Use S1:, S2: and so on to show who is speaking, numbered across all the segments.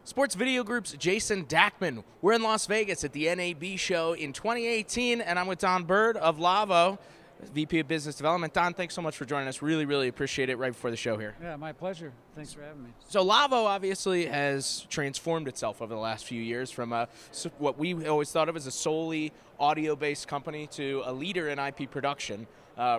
S1: Sports Video Group's Jason Dachman. We're in Las Vegas at the NAB Show in 2018, and I'm with Don Bird of Lawo, VP of Business Development. Don, thanks so much for joining us. Really, really appreciate it right before the show here.
S2: Yeah, my pleasure. Thanks for having me.
S1: So Lawo obviously has transformed itself over the last few years from what we always thought of as a solely audio-based company to a leader in IP production,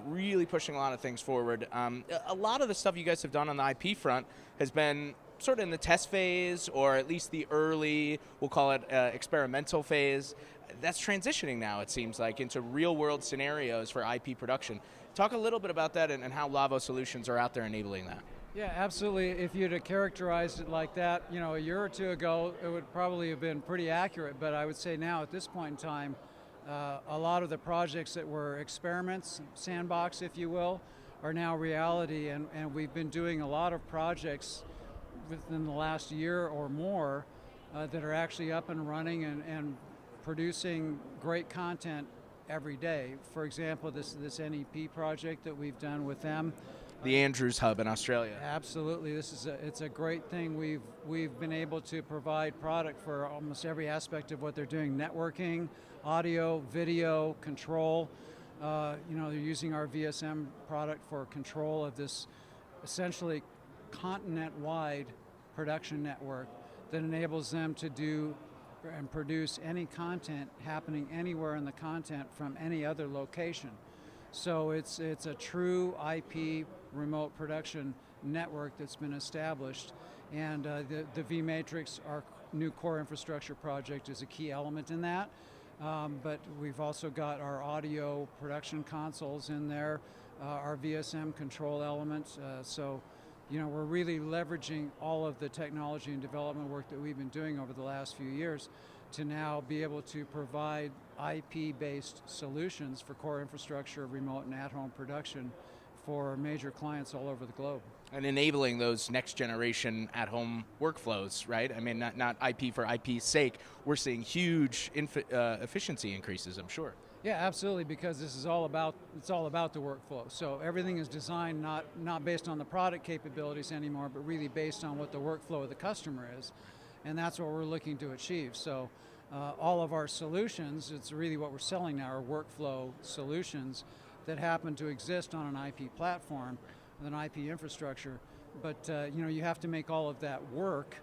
S1: really pushing a lot of things forward. A lot of the stuff you guys have done on the IP front has been sort of in the test phase, or at least the early, we'll call it experimental phase. That's transitioning now, it seems like, into real-world scenarios for IP production. Talk a little bit about that and how Lawo solutions are out there enabling that.
S2: Yeah, absolutely. If you'd have characterized it like that, a year or two ago, it would probably have been pretty accurate. But I would say now, at this point in time, a lot of the projects that were experiments, sandbox, if you will, are now reality. And we've been doing a lot of projects within the last year or more that are actually up and running and producing great content every day. For example, this NEP project that we've done with them.
S1: The Andrews Hub in Australia.
S2: Absolutely, it's a great thing. We've been able to provide product for almost every aspect of what they're doing: networking, audio, video, control. They're using our VSM product for control of this essentially continent-wide production network that enables them to do and produce any content happening anywhere in the content from any other location. So it's a true IP remote production network that's been established, and the vMatrix, our new core infrastructure project, is a key element in that. But we've also got our audio production consoles in there, our VSM control elements. We're really leveraging all of the technology and development work that we've been doing over the last few years to now be able to provide IP-based solutions for core infrastructure, remote and at-home production for major clients all over the globe.
S1: And enabling those next generation at-home workflows, right? I mean, not IP for IP's sake. We're seeing huge efficiency increases, I'm sure.
S2: Yeah, absolutely, because it's all about the workflow. So everything is designed not based on the product capabilities anymore, but really based on what the workflow of the customer is. And that's what we're looking to achieve. So all of our solutions, it's really what we're selling now, are workflow solutions that happen to exist on an IP platform with an IP infrastructure. But you have to make all of that work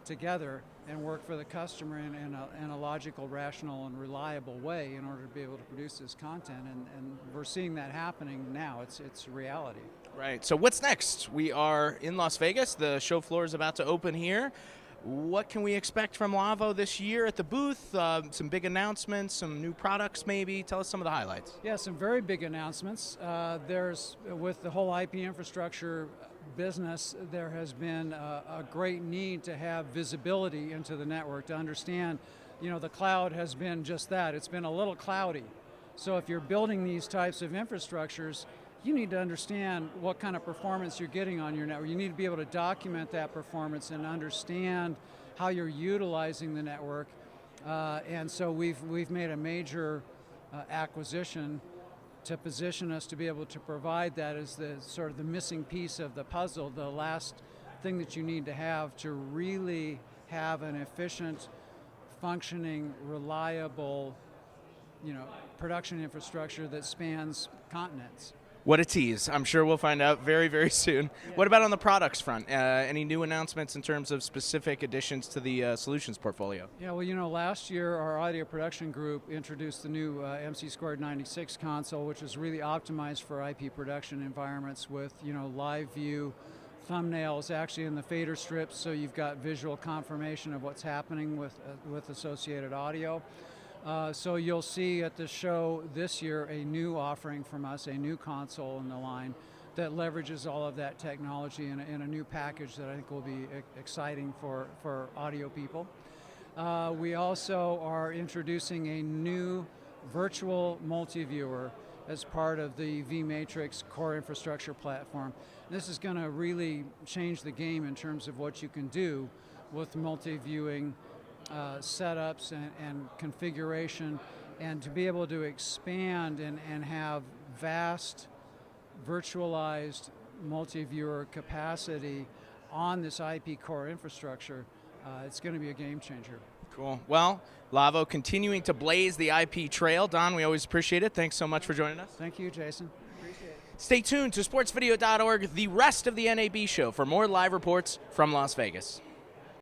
S2: together and work for the customer in a logical, rational, and reliable way in order to be able to produce this content. And we're seeing that happening now. It's reality.
S1: Right. So what's next? We are in Las Vegas. The show floor is about to open here. What can we expect from Lawo this year at the booth? Some big announcements, some new products maybe? Tell us some of the highlights.
S2: Yeah, some very big announcements. There's, with the whole IP infrastructure business, there has been a great need to have visibility into the network, to understand, the cloud has been just that. It's been a little cloudy. So if you're building these types of infrastructures, you need to understand what kind of performance you're getting on your network. You need to be able to document that performance and understand how you're utilizing the network. And so we've made a major acquisition to position us to be able to provide that as the sort of the missing piece of the puzzle, the last thing that you need to have to really have an efficient, functioning, reliable, production infrastructure that spans continents.
S1: What a tease. I'm sure we'll find out very, very soon. Yeah. What about on the products front? Any new announcements in terms of specific additions to the solutions portfolio?
S2: Yeah, well, last year our audio production group introduced the new MC296 console, which is really optimized for IP production environments with, live view thumbnails actually in the fader strips, so you've got visual confirmation of what's happening with associated audio. So you'll see at the show this year a new offering from us, a new console in the line that leverages all of that technology in a new package that I think will be exciting for audio people. We also are introducing a new virtual multi-viewer as part of the vMatrix core infrastructure platform. This is going to really change the game in terms of what you can do with multi-viewing setups and configuration, and to be able to expand and have vast virtualized multi-viewer capacity on this IP core infrastructure it's going to be a game changer.
S1: Cool. Well, Lawo continuing to blaze the IP trail. Don, we always appreciate it. Thanks so much for joining us.
S2: Thank you, Jason. Appreciate it.
S1: Stay tuned to sportsvideo.org, the rest of the NAB Show, for more live reports from Las Vegas.